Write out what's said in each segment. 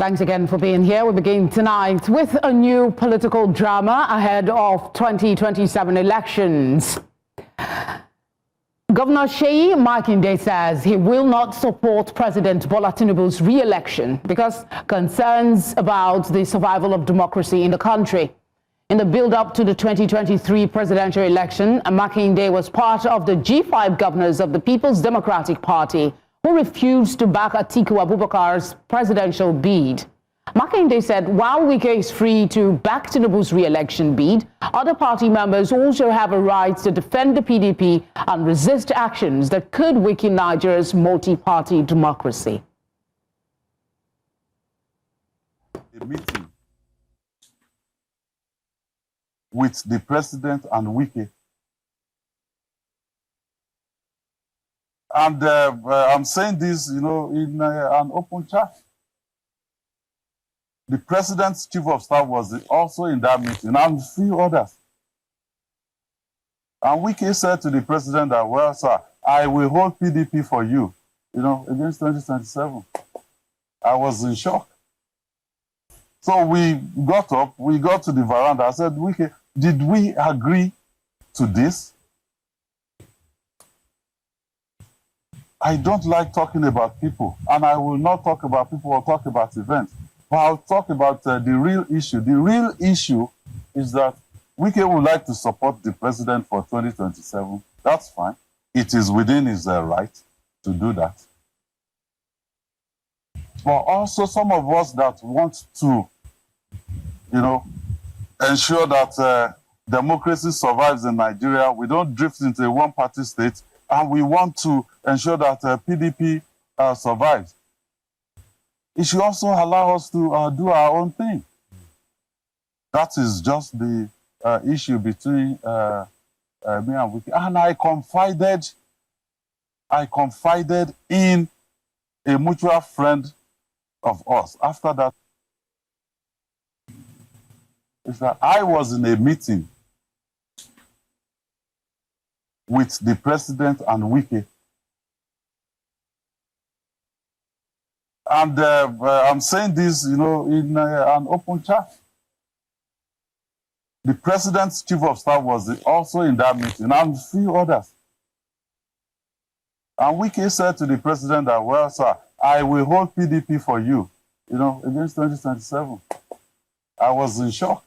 Thanks again for being here. We begin tonight with a new political drama ahead of 2027 elections. Governor Seyi Makinde says he will not support President Bola Tinubu's re-election because concerns about the survival of democracy in the country. In the build-up to the 2023 presidential election, Makinde was part of the G5 governors of the People's Democratic Party who refused to back Atiku Abubakar's presidential bid. Makinde said while Wike is free to back Tinubu's re-election bid, other party members also have a right to defend the PDP and resist actions that could weaken Nigeria's multi-party democracy. A meeting with the president and Wike. And I'm saying this, in an open chat. The president's chief of staff was also in that meeting, and a few others. And Wike said to the president that, well, sir, I will hold PDP for you, against 2027. I was in shock. So we got up, we got to the veranda. I said, Wike, did we agree to this? I don't like talking about people, and I will not talk about people or talk about events. But I'll talk about the real issue. The real issue is that Wike would like to support the president for 2027. That's fine. It is within his right to do that. But also some of us that want to, ensure that democracy survives in Nigeria. We don't drift into a one-party state, and we want to ensure that PDP survives. It should also allow us to do our own thing. That is just the issue between me and Wike. And I confided in a mutual friend of us. After that, is that I was in a meeting with the president and Wike. And I'm saying this, in an open chat. The president's chief of staff was also in that meeting, and a few others. And Wike said to the president that, well, sir, I will hold PDP for you, against 2027. I was in shock.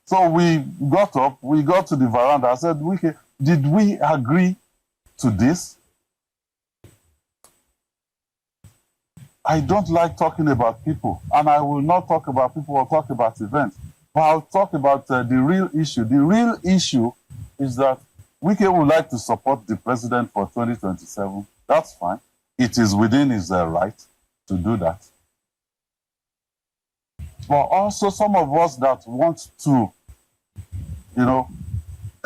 So we got up, we got to the veranda. I said, Wike, did we agree to this? I don't like talking about people, and I will not talk about people or talk about events. But I'll talk about the real issue. The real issue is that Wike would like to support the president for 2027. That's fine. It is within his right to do that. But also some of us that want to,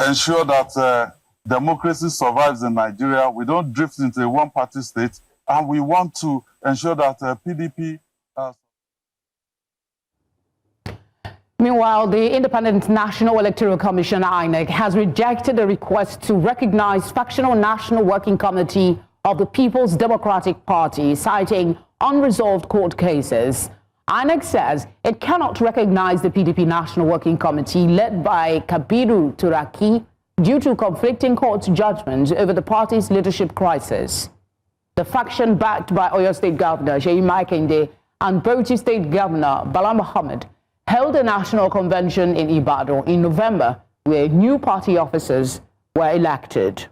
ensure that democracy survives in Nigeria. We don't drift into a one-party state, and we want to ensure that PDP... Meanwhile, the Independent National Electoral Commission, INEC, has rejected a request to recognize Factional National Working Committee of the People's Democratic Party, citing unresolved court cases. INEC says it cannot recognize the PDP National Working Committee led by Kabiru Turaki due to conflicting court judgments over the party's leadership crisis. The faction backed by Oyo State Governor Seyi Makinde and Bauchi State Governor Bala Mohammed held a national convention in Ibadan in November where new party officers were elected.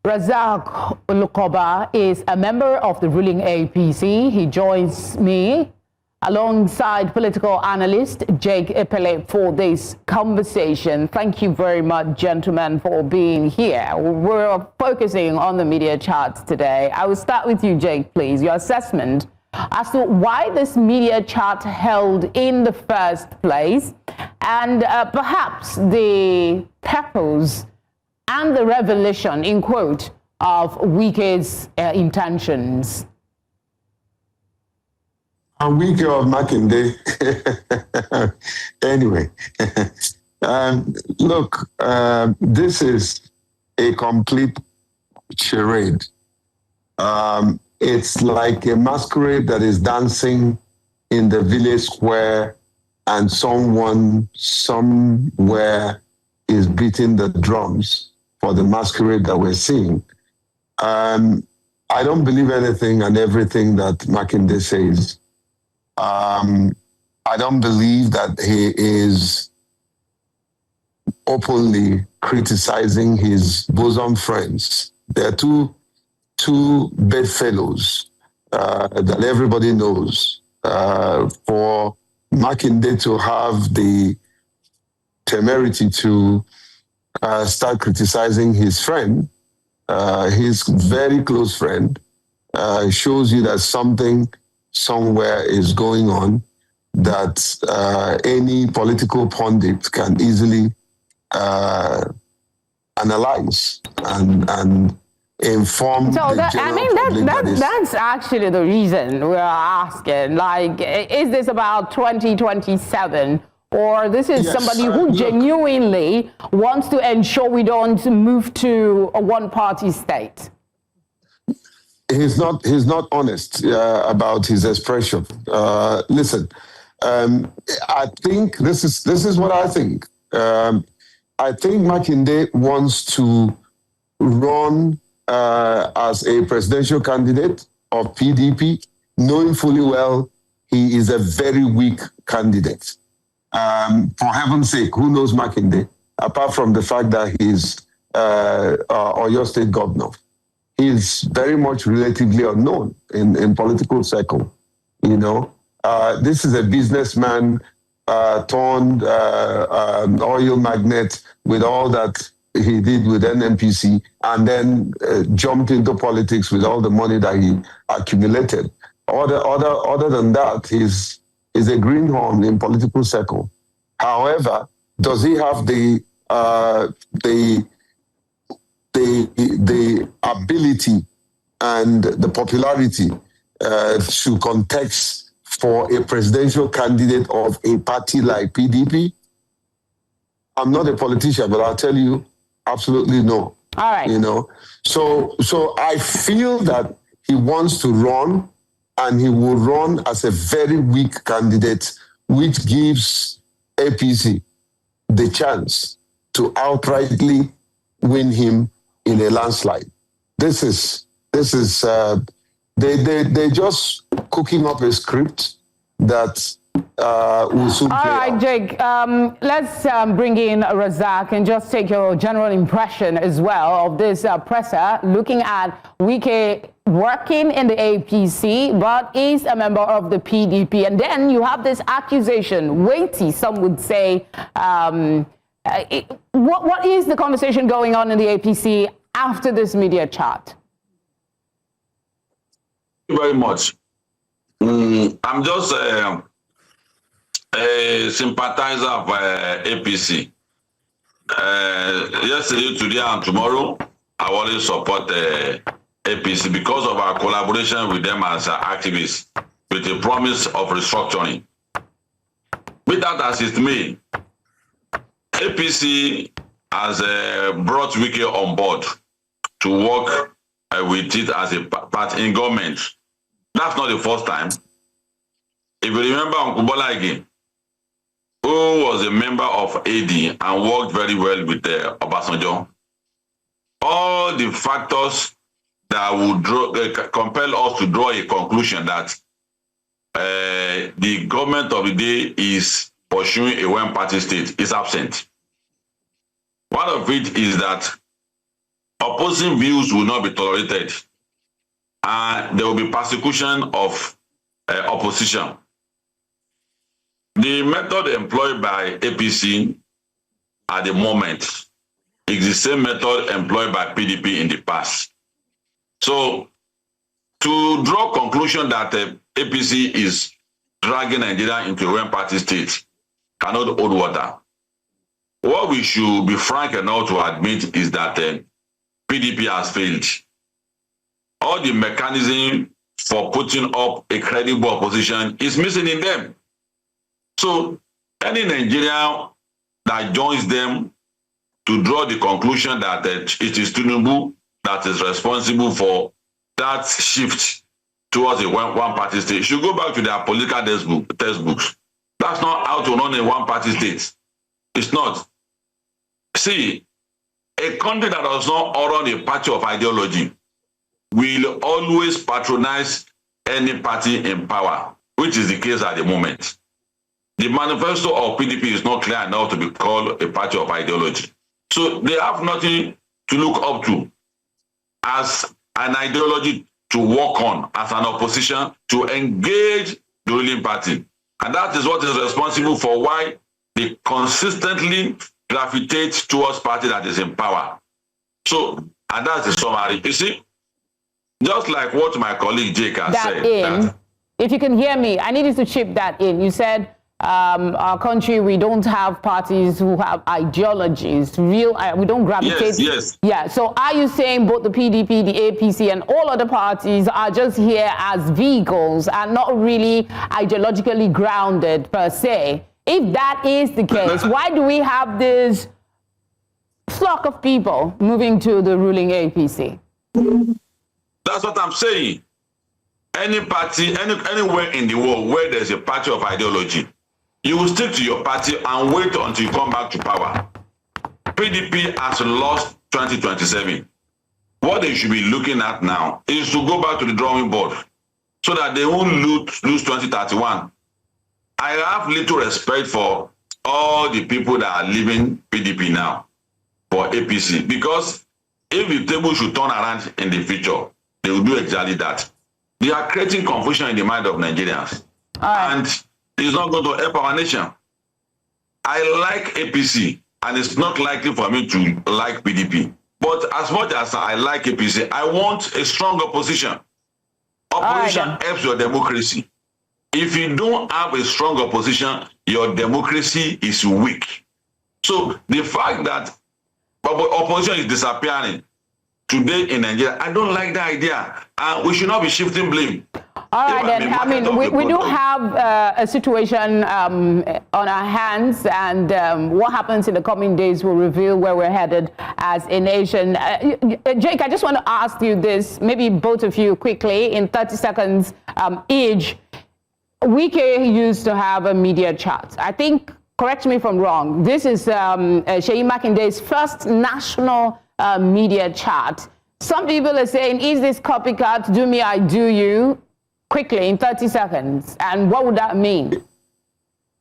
Razak Ulukoba is a member of the ruling APC. He joins me alongside political analyst Jake Epele for this conversation. Thank you very much, gentlemen, for being here. We're focusing on the media charts today. I will start with you, Jake, please. Your assessment as to why this media chart held in the first place, and perhaps the purpose and the revelation, in quote, of Wike's intentions. Wike of Makinde. Anyway, look, this is a complete charade. it's like a masquerade that is dancing in the village square, and someone somewhere is beating the drums for the masquerade that we're seeing. I don't believe anything and everything that Makinde says. I don't believe that he is openly criticizing his bosom friends. There are two bedfellows that everybody knows. For Makinde to have the temerity to start criticizing his friend, his very close friend, shows you that something somewhere is going on that any political pundit can easily analyze and inform so the general public. That's actually the reason we're asking. Like, is this about 2027? Or this is somebody who genuinely wants to ensure we don't move to a one-party state? He's not honest about his expression. Listen, I think this is what I think. I think Makinde wants to run as a presidential candidate of PDP, knowing fully well he is a very weak candidate. For heaven's sake, who knows Makinde, apart from the fact that he's Oyo State governor? He's very much relatively unknown in political circle. You know, this is a businessman turned oil magnate with all that he did with NNPC, and then jumped into politics with all the money that he accumulated. Other than that, he's a greenhorn in political circle. However, does he have the ability and the popularity to contest for a presidential candidate of a party like PDP? I'm not a politician, but I'll tell you, absolutely no. All right. You know, so I feel that he wants to run, and he will run as a very weak candidate, which gives APC the chance to outrightly win him in a landslide. This is they just cooking up a script that will soon play out. All right, Jake, let's bring in Razak and just take your general impression as well of this presser looking at Wike working in the APC, but is a member of the PDP. And then you have this accusation, weighty, some would say. What is the conversation going on in the APC after this media chat? Thank you very much. I'm just a sympathizer of APC. Yesterday, today, and tomorrow, I always support APC because of our collaboration with them as activists, with the promise of restructuring. With that as it may, APC has brought Wike on board to work with it as a part in government. That's not the first time. If you remember Uncle again, who was a member of AD and worked very well with Obasanjo, all the factors that would compel us to draw a conclusion that the government of the day is pursuing a one-party state is absent. One of it is that opposing views will not be tolerated, and there will be persecution of opposition. The method employed by APC at the moment is the same method employed by PDP in the past. So, to draw conclusion that APC is dragging Nigeria into a one-party state cannot hold water. What we should be frank enough to admit is that PDP has failed. All the mechanism for putting up a credible opposition is missing in them. So any Nigerian that joins them to draw the conclusion that it is Tinubu that is responsible for that shift towards a one-party state. You should go back to their political textbooks. That's not how to run a one-party state. It's not. See, a country that does not run a party of ideology will always patronize any party in power, which is the case at the moment. The manifesto of PDP is not clear enough to be called a party of ideology. So they have nothing to look up to as an ideology to work on, as an opposition to engage the ruling party. And that is what is responsible for why they consistently gravitate towards party that is in power. So, and that's the summary. You see, just like what my colleague Jake has said. If you can hear me, I need you to chip that in. You said our country, we don't have parties who have ideologies, we don't gravitate. Yes. Yeah, so are you saying both the PDP, the APC, and all other parties are just here as vehicles and not really ideologically grounded per se? If that is the case, why do we have this flock of people moving to the ruling APC? That's what I'm saying. Any party, anywhere in the world where there's a party of ideology, you will stick to your party and wait until you come back to power. PDP has lost 2027. What they should be looking at now is to go back to the drawing board so that they won't lose 2031. I have little respect for all the people that are leaving PDP now for APC, because if the table should turn around in the future, they will do exactly that. They are creating confusion in the mind of Nigerians. And it's not going to help our nation. I like APC, and it's not likely for me to like PDP. But as much as I like APC, I want a strong opposition. Opposition helps your democracy. If you don't have a strong opposition, your democracy is weak. So the fact that opposition is disappearing today in Nigeria, I don't like the idea. And we should not be shifting blame. All right, then. I mean, we do have a situation on our hands, and what happens in the coming days will reveal where we're headed as a nation. Jake, I just want to ask you this, maybe both of you quickly, in 30 seconds each. Wike used to have a media chat. I think, correct me if I'm wrong, this is Seyi Makinde's first national media chat. Some people are saying, is this copycat, do me, I do you? Quickly, in 30 seconds. And what would that mean?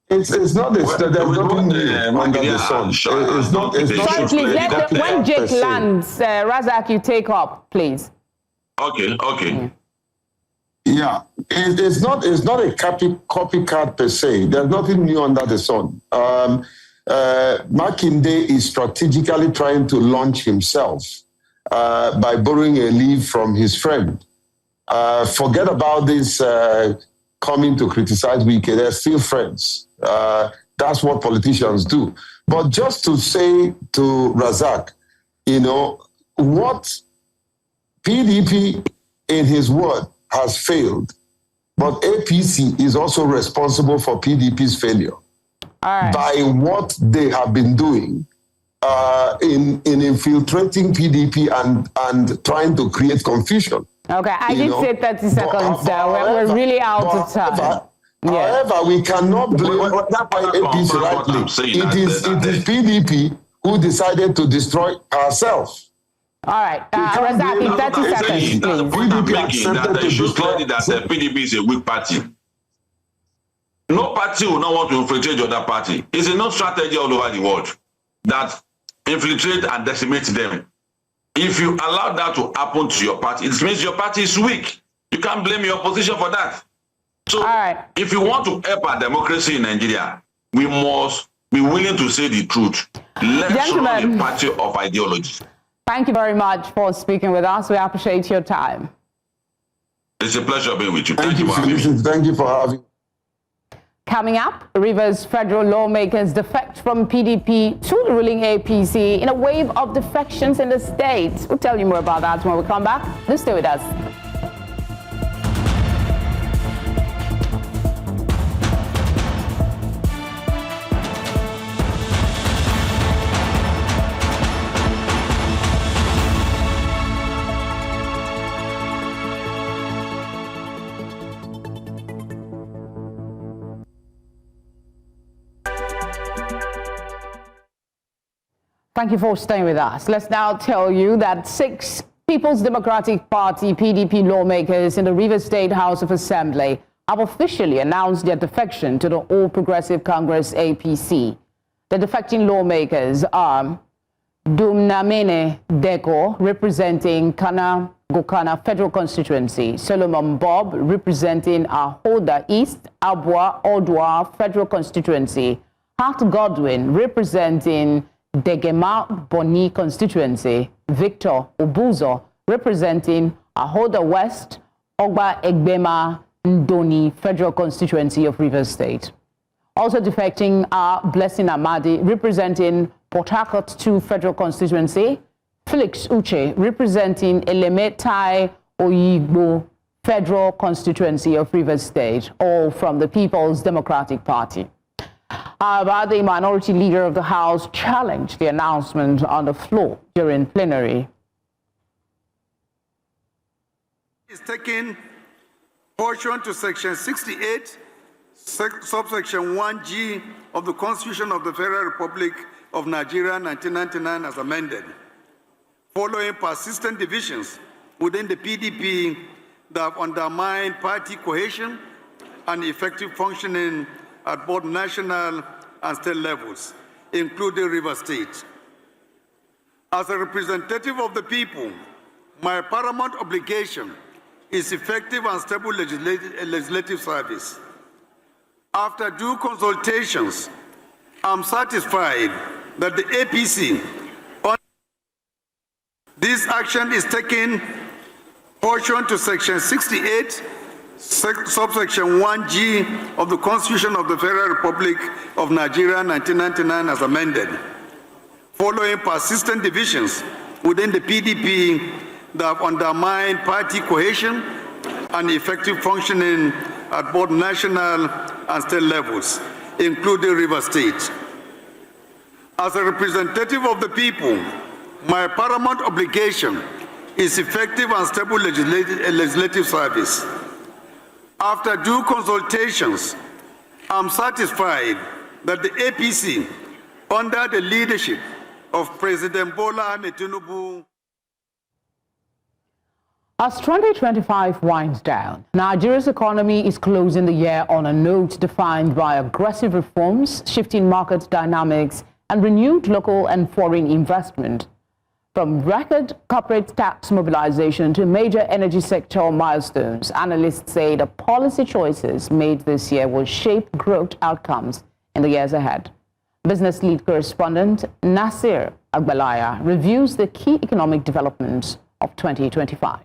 It's not this. There's nothing new under the sun. It's not. Sorry, please, when Jake lands, Razak, you take up, please. Okay. Yeah, it's not a copycat per se. There's nothing new under the sun. Makinde is strategically trying to launch himself by borrowing a leaf from his friend. Forget about this coming to criticize Wike. They're still friends. That's what politicians do. But just to say to Razak, what PDP, in his word, has failed, but APC is also responsible for PDP's failure by what they have been doing in infiltrating PDP and trying to create confusion. Okay, I did say 30 seconds. We're really out of time. However, we cannot blame APC rightly. It is PDP who decided to destroy ourselves. All right, Razak, in 30 seconds, please. That they should clearly that PDP is a weak party. No party will not want to infiltrate the other party. It's a known strategy all over the world that infiltrate and decimate them. If you allow that to happen to your party, it means your party is weak. You can't blame your opposition for that. So if you want to help our democracy in Nigeria, we must be willing to say the truth. Let's run a party of ideology. Thank you very much for speaking with us. We appreciate your time. It's a pleasure being with you. Thank you for having me. Thank you for having me. Coming up, Rivers federal lawmakers defect from PDP to the ruling APC in a wave of defections in the state. We'll tell you more about that when we come back. Do stay with us. Thank you for staying with us. Let's now tell you that 6 People's Democratic Party (PDP) lawmakers in the Rivers State House of Assembly have officially announced their defection to the All Progressive Congress (APC). The defecting lawmakers are Dumnamene Deko, representing Kana Gokana Federal Constituency, Solomon Bob, representing Ahoda East, Abua Odwa Federal Constituency, Hart Godwin, representing Degema Boni Constituency, Victor Obuzo, representing Ahoda West, Ogba Egbema Ndoni Federal Constituency of Rivers State. Also defecting are Blessing Amadi, representing Port Harcourt 2 Federal Constituency, Felix Uche, representing Elemetai Oyigbo Federal Constituency of Rivers State, all from the People's Democratic Party. However, the minority leader of the House challenged the announcement on the floor during plenary. Is taking portion to Section 68, subsection 1G of the Constitution of the Federal Republic of Nigeria 1999 as amended, following persistent divisions within the PDP that have undermined party cohesion and effective functioning at both national and state levels, including Rivers State. As a representative of the people, my paramount obligation is effective and stable legislative service. After due consultations, I'm satisfied that the APC, this action is taking portion to Section 68, subsection 1G of the Constitution of the Federal Republic of Nigeria 1999 as amended, following persistent divisions within the PDP that have undermined party cohesion and effective functioning at both national and state levels, including Rivers State. As a representative of the people, my paramount obligation is effective and stable legislative service. After due consultations, I'm satisfied that the APC, under the leadership of President Bola Ahmed Tinubu. As 2025 winds down, Nigeria's economy is closing the year on a note defined by aggressive reforms, shifting market dynamics, and renewed local and foreign investment. From record corporate tax mobilization to major energy sector milestones, analysts say the policy choices made this year will shape growth outcomes in the years ahead. Business lead correspondent Nasir Agbalaya reviews the key economic developments of 2025.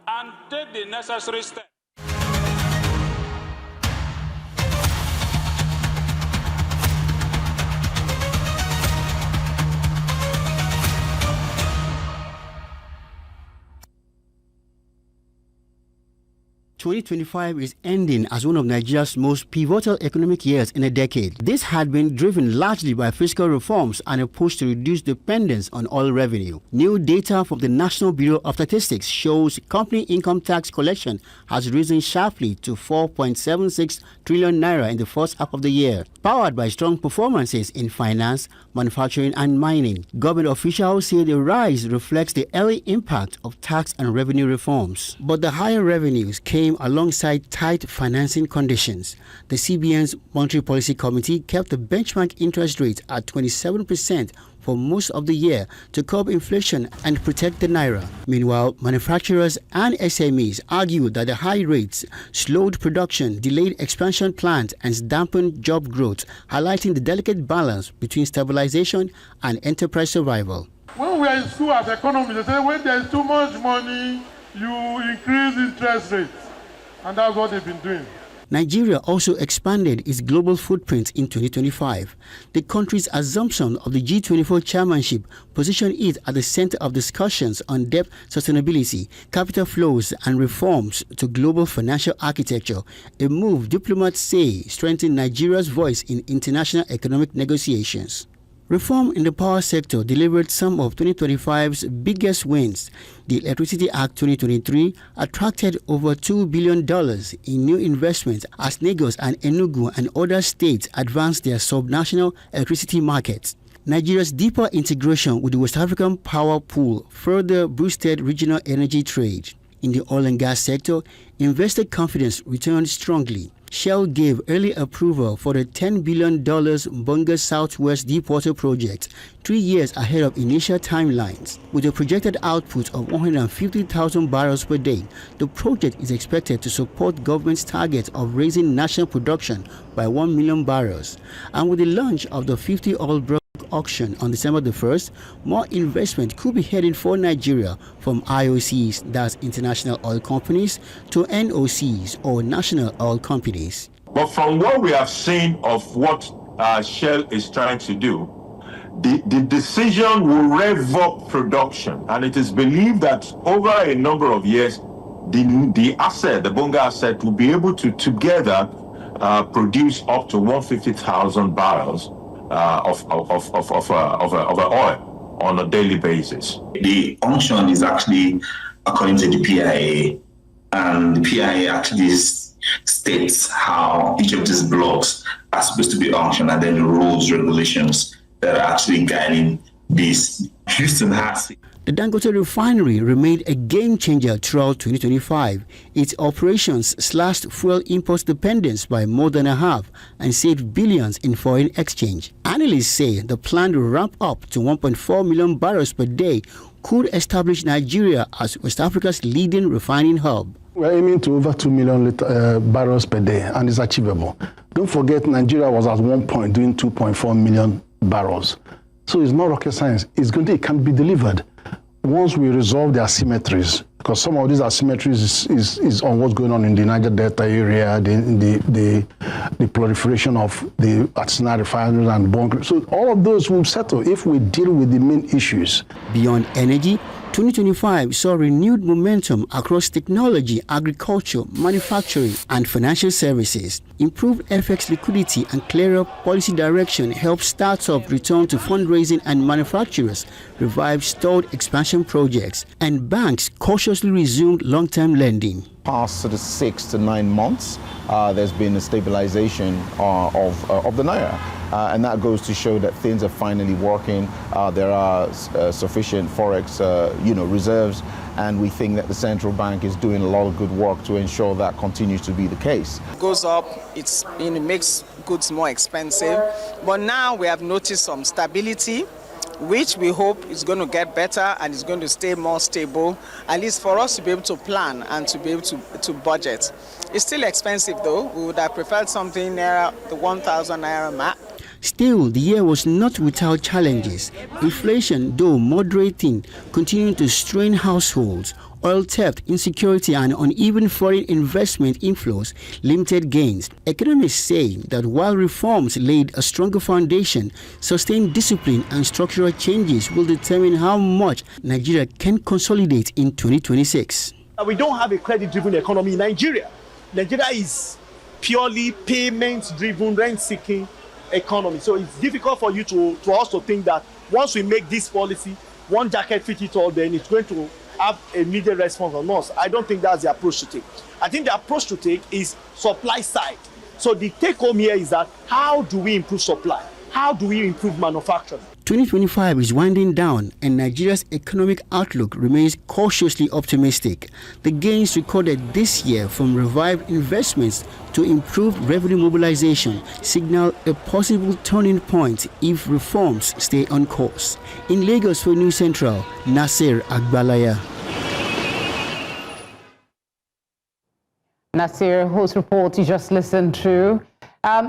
And take the necessary steps. 2025 is ending as one of Nigeria's most pivotal economic years in a decade. This had been driven largely by fiscal reforms and a push to reduce dependence on oil revenue. New data from the National Bureau of Statistics shows company income tax collection has risen sharply to 4.76 trillion naira in the first half of the year, powered by strong performances in finance, manufacturing and mining. Government officials say the rise reflects the early impact of tax and revenue reforms. But the higher revenues came alongside tight financing conditions. The CBN's Monetary Policy Committee kept the benchmark interest rate at 27% for most of the year to curb inflation and protect the naira. Meanwhile, manufacturers and SMEs argued that the high rates slowed production, delayed expansion plans, and dampened job growth, highlighting the delicate balance between stabilization and enterprise survival. When we are in school as economists, they say when there is too much money, you increase interest rates. And that's what they've been doing. Nigeria also expanded its global footprint in 2025. The country's assumption of the G24 chairmanship positioned it at the center of discussions on debt sustainability, capital flows, and reforms to global financial architecture, a move diplomats say strengthened Nigeria's voice in international economic negotiations. Reform in the power sector delivered some of 2025's biggest wins. The Electricity Act 2023 attracted over $2 billion in new investments as Lagos and Enugu and other states advanced their sub-national electricity markets. Nigeria's deeper integration with the West African power pool further boosted regional energy trade. In the oil and gas sector, investor confidence returned strongly. Shell gave early approval for the $10 billion Bonga Southwest Deepwater project 3 years ahead of initial timelines. With a projected output of 150,000 barrels per day, the project is expected to support government's target of raising national production by 1 million barrels. And with the launch of the 50 oil block auction on December the 1st, more investment could be heading for Nigeria from IOCs, that's international oil companies, to NOCs or national oil companies. But from what we have seen of what Shell is trying to do, the decision will rev up production, and it is believed that over a number of years, the asset, the Bonga asset, will be able to together produce up to 150,000 barrels of oil on a daily basis. The auction is actually according to the PIA, and the PIA actually states how each of these blocks are supposed to be auctioned, and then the rules, regulations that are actually guiding this. Houston has. The Dangote refinery remained a game changer throughout 2025. Its operations slashed fuel import dependence by more than a half and saved billions in foreign exchange. Analysts say the planned ramp up to 1.4 million barrels per day could establish Nigeria as West Africa's leading refining hub. We're aiming to over 2 million barrels per day, and it's achievable. Don't forget, Nigeria was at one point doing 2.4 million barrels. So it's not rocket science. It can be delivered once we resolve the asymmetries, because some of these asymmetries is on what's going on in the Niger Delta area, the proliferation of the artisanal refineries and bunkers. So all of those will settle if we deal with the main issues. Beyond energy, 2025 saw renewed momentum across technology, agriculture, manufacturing, and financial services. Improved FX liquidity and clearer policy direction helped startups return to fundraising and manufacturers revive stalled expansion projects, and banks cautiously resumed long-term lending. Past sort of 6 to 9 months, there's been a stabilization of the Naira. And that goes to show that things are finally working. There are sufficient forex reserves, and we think that the central bank is doing a lot of good work to ensure that continues to be the case. It goes up, it makes goods more expensive, but now we have noticed some stability, which we hope is going to get better and is going to stay more stable, at least for us to be able to plan and to be able to budget. It's still expensive though. We would have preferred something near the 1,000 Naira mark. Still, the year was not without challenges. Inflation, though moderating, continued to strain households. Oil theft, insecurity, and uneven foreign investment inflows limited gains. Economists say that while reforms laid a stronger foundation, sustained discipline and structural changes will determine how much Nigeria can consolidate in 2026. We don't have a credit-driven economy in Nigeria. Nigeria is purely payment-driven, rent-seeking economy. So it's difficult for you to also think that once we make this policy, one jacket fits it all, then it's going to have a immediate response on us. I don't think that's the approach to take. I think the approach to take is supply side. So the take home here is that how do we improve supply? How do we improve manufacturing? 2025 is winding down, and Nigeria's economic outlook remains cautiously optimistic. The gains recorded this year from revived investments to improved revenue mobilization signal a possible turning point if reforms stay on course. In Lagos for News Central, Nasir Agbalaya. Nasir, whose report you just listened to,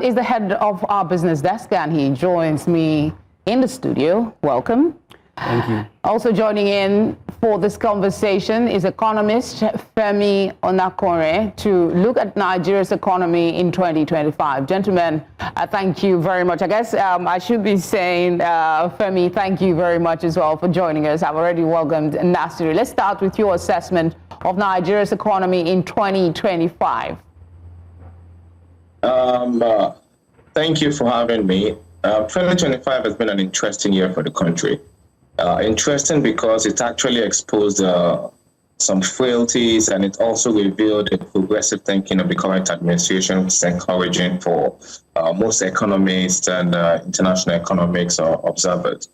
is the head of our business desk, and he joins me in the studio. Welcome. Thank you. Also joining in for this conversation is economist Femi Onakore to look at Nigeria's economy in 2025. Gentlemen, thank you very much. I guess I should be saying, Femi, thank you very much as well for joining us. I've already welcomed Nasir. Let's start with your assessment of Nigeria's economy in 2025. Thank you for having me. 2025 has been an interesting year for the country. Interesting because it actually exposed some frailties, and it also revealed the progressive thinking of the current administration, which is encouraging for most economists and international economics observers.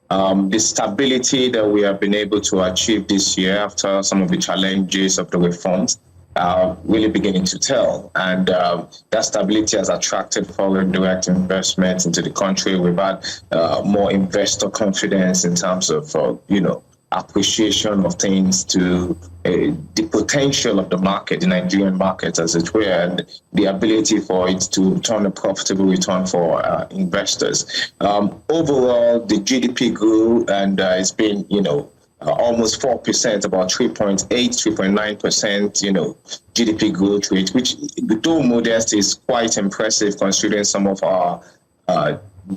The stability that we have been able to achieve this year after some of the challenges of the reforms really beginning to tell. And that stability has attracted foreign direct investments into the country. We've had more investor confidence in terms of, appreciation of things to the potential of the market, the Nigerian market, as it were, and the ability for it to turn a profitable return for investors. Overall, the GDP grew, and it's been, almost 4%, about 3.9%, GDP growth rate, which, though modest, is quite impressive considering some of our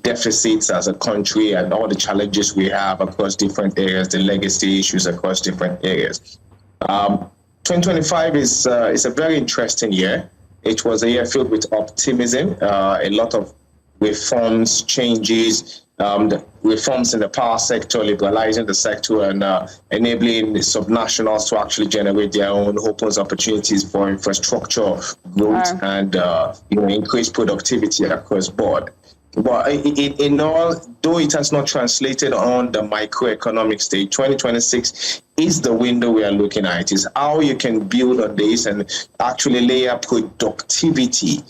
deficits as a country and all the challenges we have across different areas, the legacy issues across different areas. 2025 is a very interesting year. It was a year filled with optimism, a lot of reforms, changes, the reforms in the power sector, liberalizing the sector, and enabling the subnationals to actually generate their own opens opportunities for infrastructure growth and increased productivity across board. But in all, though it has not translated on the microeconomic stage, 2026 is the window we are looking at. Is how you can build on this and actually layer productivity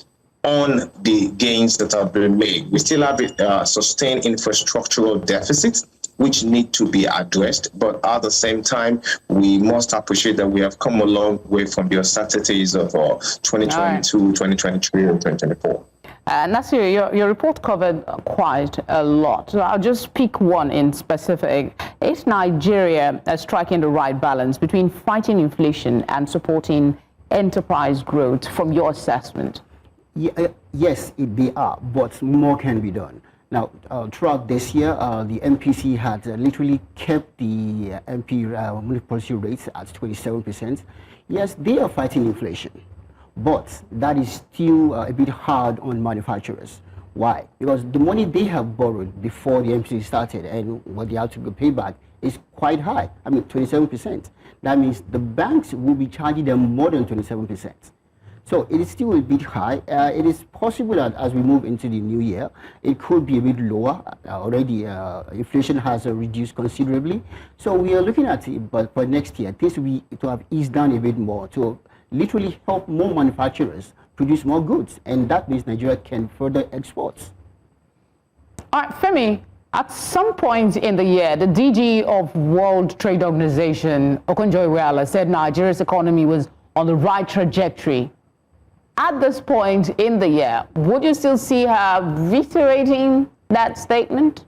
on the gains that have been made. We still have sustained infrastructural deficits, which need to be addressed. But at the same time, we must appreciate that we have come a long way from the uncertainties of 2022, 2023, and 2024. Nasir, your report covered quite a lot. So I'll just pick one in specific. Is Nigeria striking the right balance between fighting inflation and supporting enterprise growth from your assessment? Yes, they are, but more can be done. Now, throughout this year, the MPC had literally kept the MP monetary policy rates at 27%. Yes, they are fighting inflation, but that is still a bit hard on manufacturers. Why? Because the money they have borrowed before the MPC started and what they have to pay back is quite high. I mean, 27%. That means the banks will be charging them more than 27%. So it is still a bit high. It is possible that as we move into the new year, it could be a bit lower. Already, inflation has reduced considerably. So we are looking at it, but for next year, this will be to have eased down a bit more to literally help more manufacturers produce more goods, and that means Nigeria can further export. All right, Femi, at some point in the year, the DG of World Trade Organization, Okonjo-Iweala, said Nigeria's economy was on the right trajectory. At this point in the year, would you still see her reiterating that statement?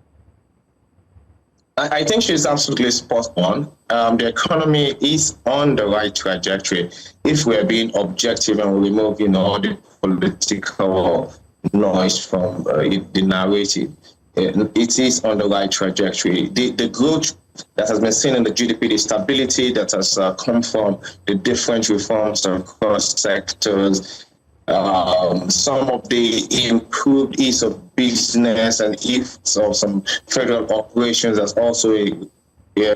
I think she's absolutely spot on. The economy is on the right trajectory. If we're being objective and remove, all the political noise from the narrative, it is on the right trajectory. The growth that has been seen in the GDP, the stability that has come from the different reforms across sectors, some of the improved ease of business and ease of some federal operations as also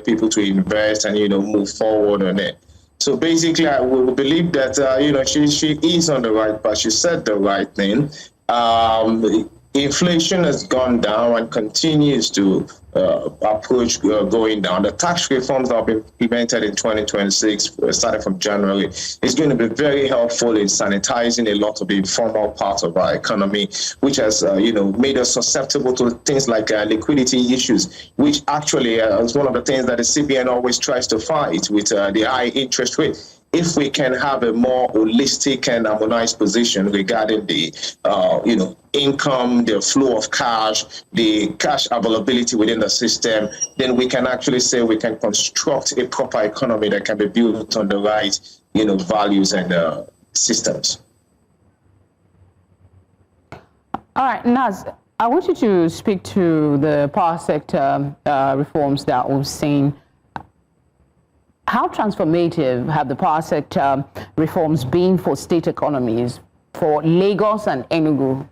people to invest and move forward on it. So basically, I will believe that she is on the right path. She said the right thing. Inflation has gone down and continues to approach going down. The tax reforms that have been implemented in 2026, starting from January, is going to be very helpful in sanitizing a lot of the informal parts of our economy, which has made us susceptible to things like liquidity issues, which actually is one of the things that the CBN always tries to fight with the high interest rate. If we can have a more holistic and harmonized position regarding the, income, the flow of cash, the cash availability within the system, then we can actually say we can construct a proper economy that can be built on the right, values and systems. All right, Naz, I want you to speak to the power sector reforms that we've seen. How transformative have the power sector reforms been for state economies, for Lagos and Enugu?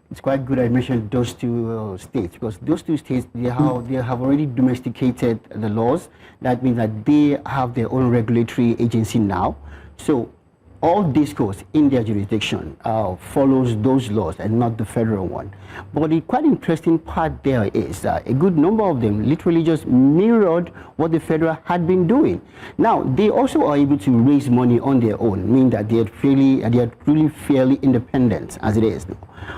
it's quite good I mentioned those two states, because those two states, they have already domesticated the laws. That means that they have their own regulatory agency now. So all discourse in their jurisdiction follows those laws and not the federal one. But the quite interesting part there is a good number of them literally just mirrored what the federal had been doing. Now, they also are able to raise money on their own, meaning that they are really fairly independent as it is now.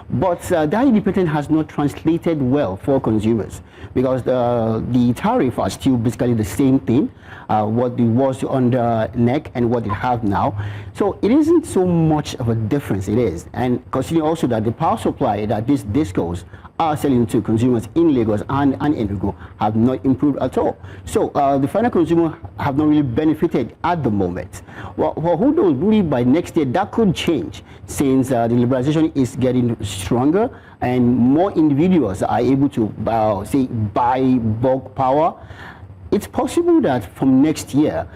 But that independence has not translated well for consumers, because the tariff are still basically the same thing, what it was under INEC and what they have now. So it isn't so much of a difference, it is. And considering also that the power supply that these discos are selling to consumers in Lagos and Enugu have not improved at all. So the final consumer have not really benefited at the moment. Well, who knows, maybe by next year that could change, since the liberalization is getting stronger and more individuals are able to buy bulk power. It's possible that from next year,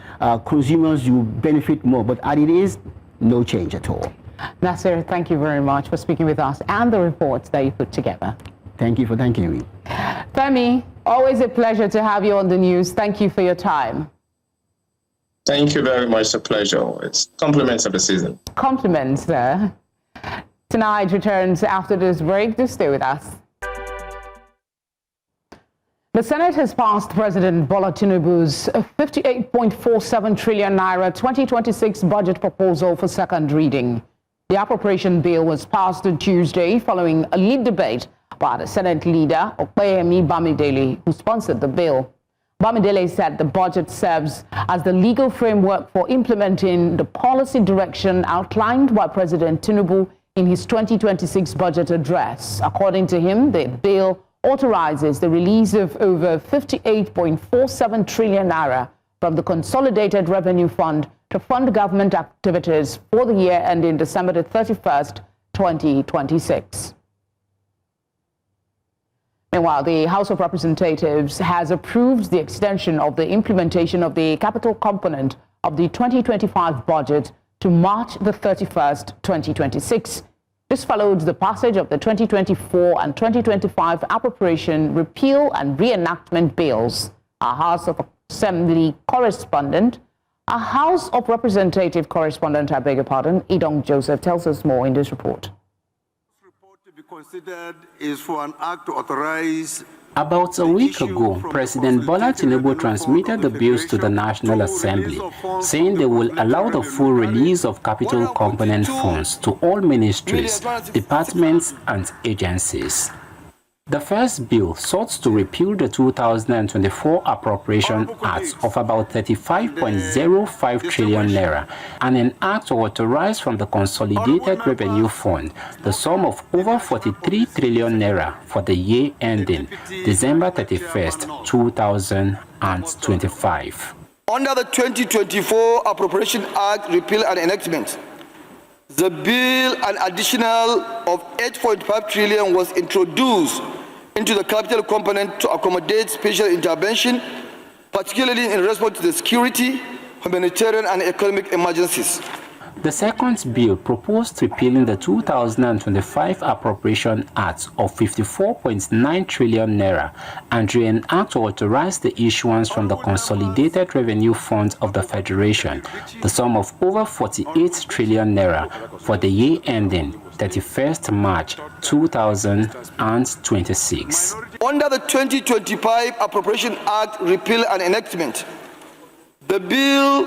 consumers will benefit more, but as it is, no change at all. Nasir, thank you very much for speaking with us and the reports that you put together. Thank you for thanking me. Femi, always a pleasure to have you on the news. Thank you for your time. Thank you very much. A pleasure. It's compliments of the season. Compliments there. Tonight returns after this break. Do stay with us. The Senate has passed President Bola Tinubu's 58.47 trillion naira 2026 budget proposal for second reading. The appropriation bill was passed on Tuesday following a lead debate by the Senate leader, Opeyemi Bamidele, who sponsored the bill. Bamidele said the budget serves as the legal framework for implementing the policy direction outlined by President Tinubu in his 2026 budget address. According to him, the bill authorizes the release of over 58.47 trillion naira from the Consolidated Revenue Fund to fund government activities for the year ending December 31st, 2026. Meanwhile, the House of Representatives has approved the extension of the implementation of the capital component of the 2025 budget to March 31st, 2026. This followed the passage of the 2024 and 2025 appropriation repeal and reenactment bills. Our House of Representative correspondent, I beg your pardon, Idong Joseph, tells us more in this report. Considered is for an act to authorize. About a week ago, President Bola Tinubu transmitted the bills to the National Assembly, saying they will allow the full release of capital component funds to all ministries, departments, and agencies. The first bill sought to repeal the 2024 Appropriation Act of about 35.05 trillion naira and enact or authorize from the Consolidated Revenue Fund the sum of over 43 trillion naira for the year ending December 31st, 2025. Under the 2024 Appropriation Act repeal and enactment, the bill, an additional of 8.5 trillion was introduced into the capital component to accommodate special intervention, particularly in response to the security, humanitarian, and economic emergencies. The second bill proposed repealing the 2025 Appropriation Act of 54.9 trillion naira and reenact or authorize the issuance from the Consolidated Revenue Fund of the Federation the sum of over 48 trillion naira for the year ending 31st March 2026. Under the 2025 Appropriation Act repeal and enactment, the bill,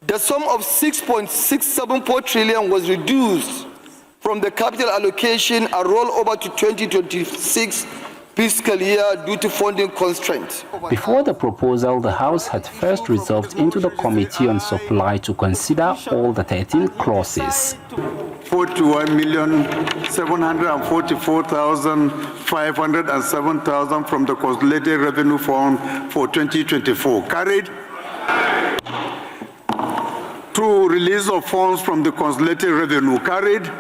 the sum of 6.674 trillion was reduced from the capital allocation and rolled over to 2026 fiscal year due to funding constraints. Before the proposal, the House had first resolved into the Committee on Supply to consider all the 13 clauses. 41,744,507 from the Consolidated Revenue Fund for 2024. Carried. 2. Release of funds from the Consolidated Revenue. Carried.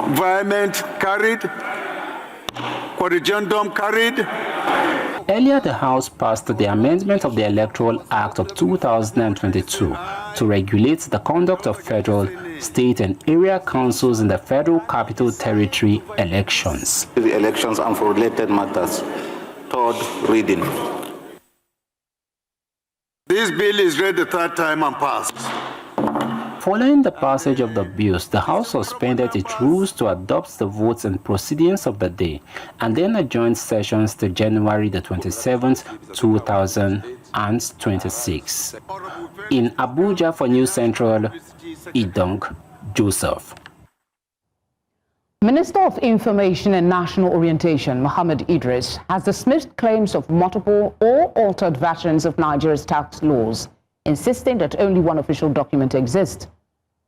Environment. Carried. Quadrigendum. Carried. Earlier, the House passed the amendment of the Electoral Act of 2022 to regulate the conduct of federal, state, and area councils in the Federal Capital Territory elections. The elections and for related matters. Third reading. This bill is read the third time and passed. Following the passage of the bills, the House suspended its rules to adopt the votes and proceedings of the day, and then adjourned sessions to January the 27th, 2026. In Abuja for News Central, Idong Joseph. Minister of Information and National Orientation, Mohammed Idris, has dismissed claims of multiple or altered versions of Nigeria's tax laws, insisting that only one official document exists.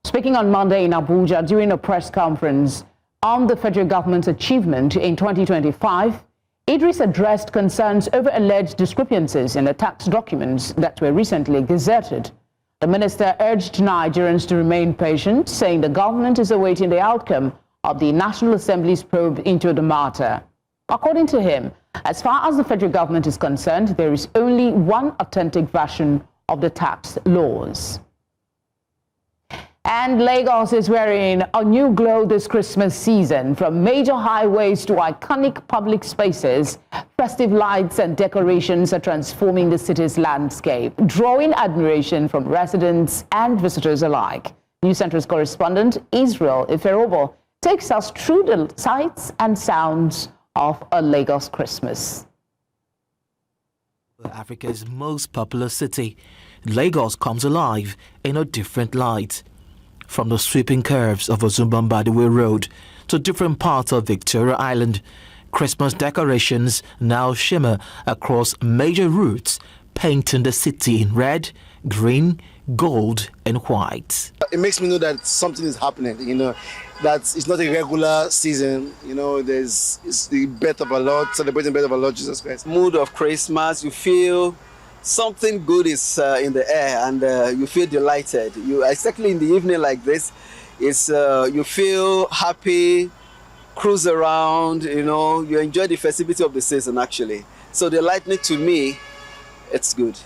Speaking on Monday in Abuja during a press conference on the federal government's achievement in 2025, Idris addressed concerns over alleged discrepancies in the tax documents that were recently gazetted. The minister urged Nigerians to remain patient, saying the government is awaiting the outcome of the National Assembly's probe into the matter. According to him, as far as the federal government is concerned, there is only one authentic version of the tax laws. And Lagos is wearing a new glow this Christmas season. From major highways to iconic public spaces, festive lights and decorations are transforming the city's landscape, drawing admiration from residents and visitors alike. News Center's correspondent Israel Iferobo takes us through the sights and sounds of a Lagos Christmas. Africa's most popular city, Lagos comes alive in a different light. From the sweeping curves of Odumodublvck Road to different parts of Victoria Island, Christmas decorations now shimmer across major routes, painting the city in red, green, gold, and white. It makes me know that something is happening, that it's not a regular season, it's the birth of our Lord, celebrating the birth of our Lord Jesus Christ. Mood of Christmas, you feel something good is in the air, and you feel delighted. Exactly in the evening like this, you feel happy, cruise around, you enjoy the festivity of the season actually. So the lightning, to me, it's good.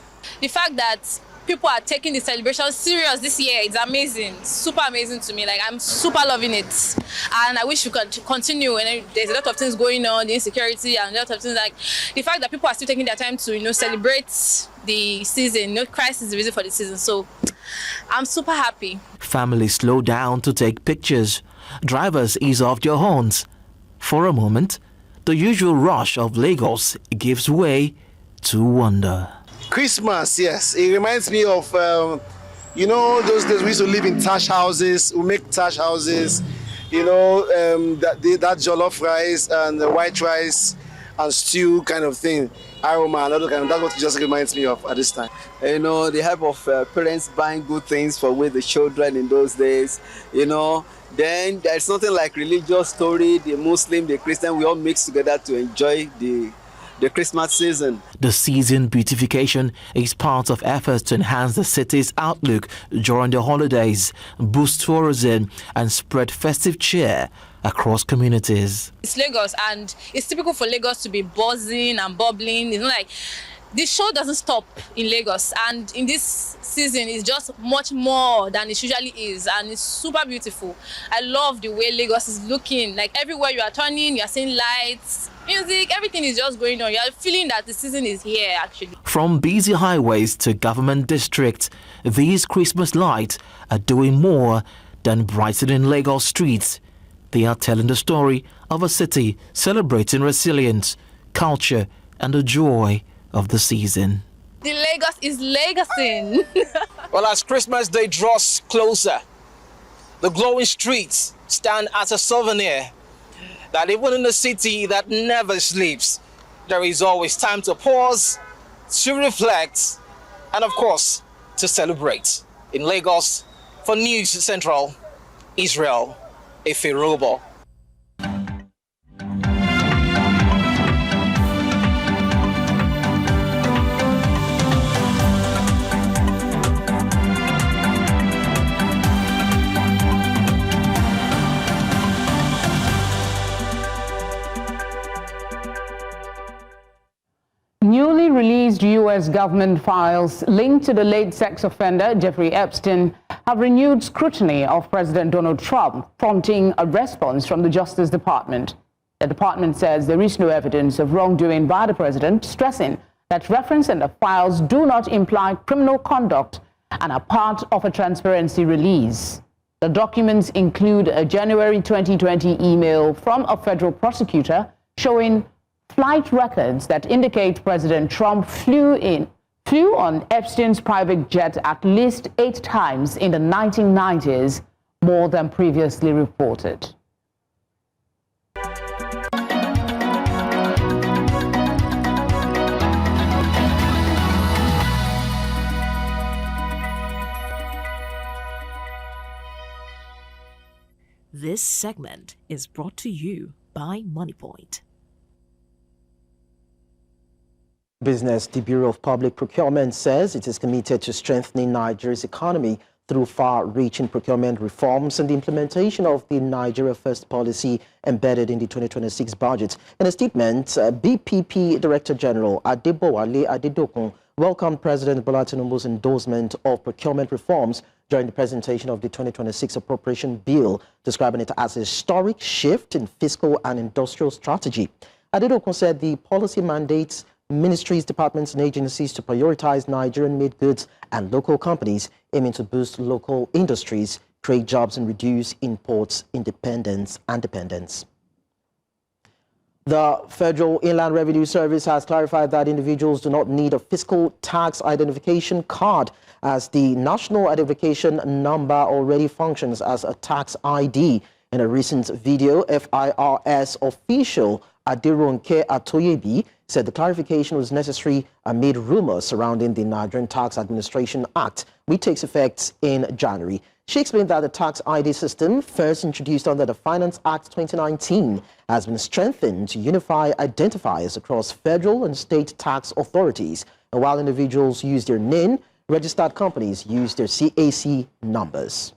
The fact that people are taking the celebration serious this year, it's amazing, super amazing to me. Like, I'm super loving it, and I wish we could continue. And there's a lot of things going on, the insecurity and a lot of things, like the fact that people are still taking their time to celebrate the season. Christ is the reason for the season, so I'm super happy. Families slow down to take pictures. Drivers ease off their horns. For a moment, the usual rush of Lagos gives way to wonder. Christmas, yes. It reminds me of, those days we used to live in thatch houses. We make thatch houses, that jollof rice and the white rice and stew kind of thing, aroma and other kind of, that's what it just reminds me of at this time. The help of parents buying good things for with the children in those days, Then there's nothing like religious story, the Muslim, the Christian, we all mix together to enjoy the Christmas season. The season beautification is part of efforts to enhance the city's outlook during the holidays, boost tourism, and spread festive cheer across communities. It's Lagos, and it's typical for Lagos to be buzzing and bubbling. It's not like the show doesn't stop in Lagos, and in this season it's just much more than it usually is, and it's super beautiful. I love the way Lagos is looking. Like, everywhere you are turning, you are seeing lights, music, everything is just going on. You are feeling that the season is here actually. From busy highways to government districts, these Christmas lights are doing more than brightening Lagos streets. They are telling the story of a city celebrating resilience, culture, and the joy of the season. The Lagos is Lagosing. Well, as Christmas Day draws closer, the glowing streets stand as a souvenir that even in a city that never sleeps, there is always time to pause, to reflect, and of course, to celebrate. In Lagos, for News Central, Israel Iferobo. U.S. government files linked to the late sex offender Jeffrey Epstein have renewed scrutiny of President Donald Trump, prompting a response from the Justice Department. The department says there is no evidence of wrongdoing by the president, stressing that reference in the files do not imply criminal conduct and are part of a transparency release. The documents include a January 2020 email from a federal prosecutor showing flight records that indicate President Trump flew on Epstein's private jet at least 8 times in the 1990s, more than previously reported. This segment is brought to you by MoneyPoint. Business, the Bureau of Public Procurement says it is committed to strengthening Nigeria's economy through far-reaching procurement reforms and the implementation of the Nigeria First policy embedded in the 2026 budget. In a statement, BPP Director General Adebowale Adedokun welcomed President Bola Tinubu's endorsement of procurement reforms during the presentation of the 2026 appropriation bill, describing it as a historic shift in fiscal and industrial strategy. Adedokun said the policy mandates ministries, departments, and agencies to prioritize Nigerian-made goods and local companies, aiming to boost local industries, create jobs, and reduce imports independence and dependence. The Federal Inland Revenue Service has clarified that individuals do not need a fiscal tax identification card, as the National Identification Number already functions as a tax ID. In a recent video, FIRS official Adironke Atoyebi said the clarification was necessary amid rumors surrounding the Nigerian Tax Administration Act, which takes effect in January. She explained that the tax ID system, first introduced under the Finance Act 2019, has been strengthened to unify identifiers across federal and state tax authorities. And while individuals use their NIN, registered companies use their CAC numbers.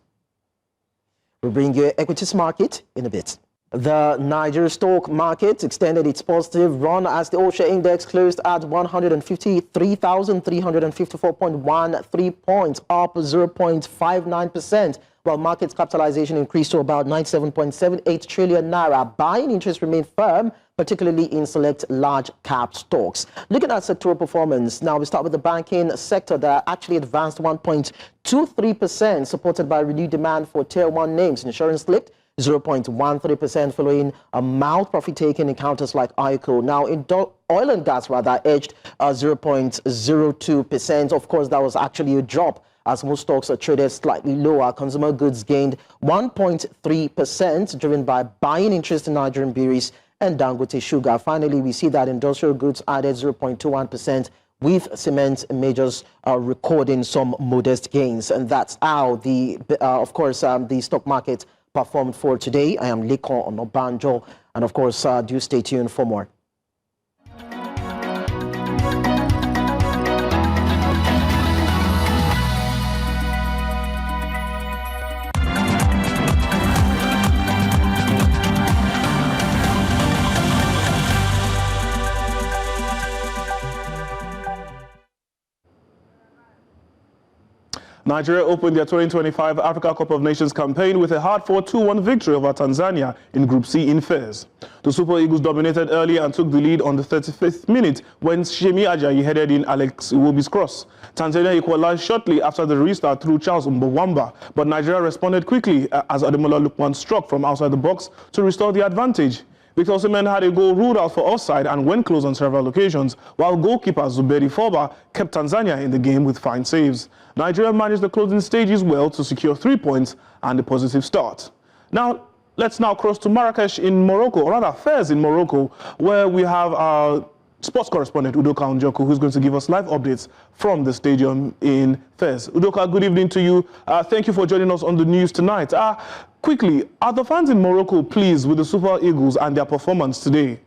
We'll bring you equities market in a bit. The Nigeria stock market extended its positive run as the All-Share Index closed at 153,354.13 points, up 0.59%, while market capitalization increased to about 97.78 trillion naira. Buying interest remained firm, particularly in select large cap stocks. Looking at sectoral performance, now we start with the banking sector that actually advanced 1.23%, supported by renewed demand for Tier 1 names. Insurance slipped 0.13% following a mild profit taking in counters like ICO. Now, in oil and gas edged 0.02%. Of course, that was actually a drop as most stocks are traded slightly lower. Consumer goods gained 1.3%, driven by buying interest in Nigerian breweries and Dangote Sugar. Finally, we see that industrial goods added 0.21%, with cement majors recording some modest gains. And that's how the stock market performed for today. I am Lekon Onobanjo, and of course, do stay tuned for more. Nigeria opened their 2025 Africa Cup of Nations campaign with a hard-fought 2-1 victory over Tanzania in Group C in Fez. The Super Eagles dominated early and took the lead on the 35th minute when Shemi Ajayi headed in Alex Iwobi's cross. Tanzania equalized shortly after the restart through Charles Mbawamba, but Nigeria responded quickly as Ademola Lookman struck from outside the box to restore the advantage. Victor Osimhen had a goal ruled out for offside and went close on several occasions, while goalkeeper Zuberi Foba kept Tanzania in the game with fine saves. Nigeria managed the closing stages well to secure 3 points and a positive start. Let's cross to Marrakesh in Morocco, or rather Fez in Morocco, where we have our sports correspondent Udoka Njoku, who's going to give us live updates from the stadium in Fez. Udoka, good evening to you. Thank you for joining us on the news tonight. Quickly, are the fans in Morocco pleased with the Super Eagles and their performance today?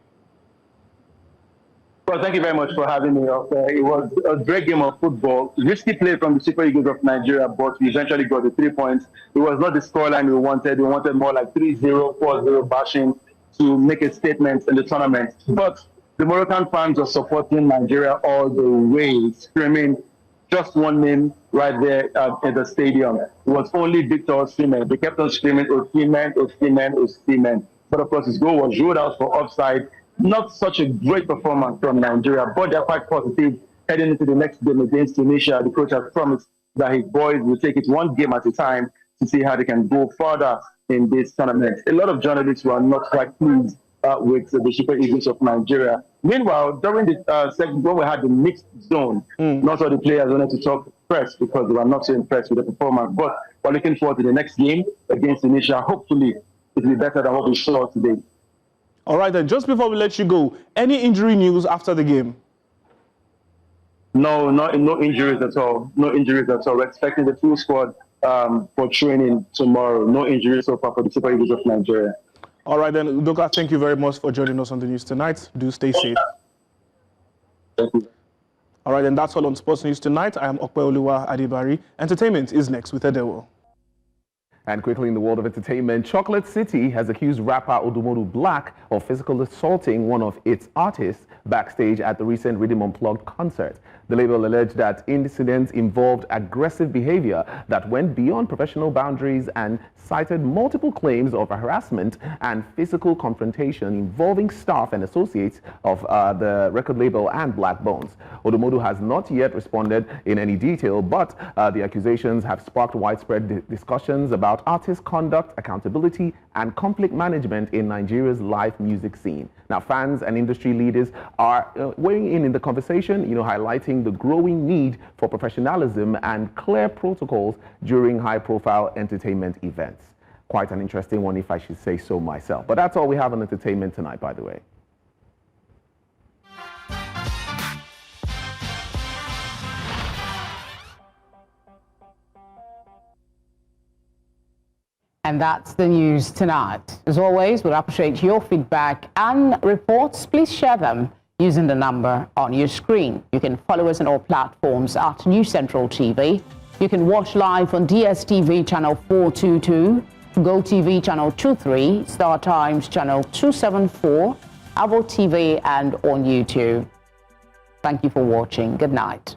Well, thank you very much for having me up. It was a great game of football. Risky play from the Super Eagles of Nigeria, but we eventually got the 3 points. It was not the scoreline we wanted. We wanted more like 3-0, 4-0 bashing to make a statement in the tournament. But The Moroccan fans are supporting Nigeria all the way, screaming just one name right there in the stadium. It was only Victor Osimhen. They kept on screaming, Osimhen, Osimhen, Osimhen. But of course, his goal was ruled out for offside. Not such a great performance from Nigeria, but they're quite positive heading into the next game against Tunisia. The coach has promised that his boys will take it one game at a time to see how they can go further in this tournament. A lot of journalists were not quite pleased with the Super Eagles of Nigeria. Meanwhile, during the second, when we had the mixed zone, not all the players wanted to talk press because they were not so impressed with the performance. But we're looking forward to the next game against Tunisia. Hopefully, it will be better than what we saw today. All right, then, just before we let you go, any injury news after the game? No injuries at all. No injuries at all. We're expecting the full squad for training tomorrow. No injuries so far for the Super Eagles of Nigeria. All right, then, Udoka, thank you very much for joining us on the news tonight. Do stay safe. Thank you. All right, then, that's all on Sports News tonight. I am Okpeoluwa Adibari. Entertainment is next with Edewo. And quickly in the world of entertainment, Chocolate City has accused rapper Odumodublvck of physically assaulting one of its artists backstage at the recent Rhythm Unplugged concert. The label alleged that incidents involved aggressive behavior that went beyond professional boundaries and cited multiple claims of harassment and physical confrontation involving staff and associates of the record label and Black Bones. Odumodu has not yet responded in any detail, but the accusations have sparked widespread discussions about artist conduct, accountability, and conflict management in Nigeria's live music scene. Now, fans and industry leaders are weighing in the conversation, highlighting the growing need for professionalism and clear protocols during high-profile entertainment events. Quite an interesting one, if I should say so myself. But that's all we have on entertainment tonight, by the way. And that's the news tonight. As always, we'll appreciate your feedback and reports. Please share them using the number on your screen. You can follow us on all platforms at News Central TV. You can watch live on DSTV channel 422, GoTV channel 23, Star Times channel 274, Avo TV, and on YouTube. Thank you for watching. Good night.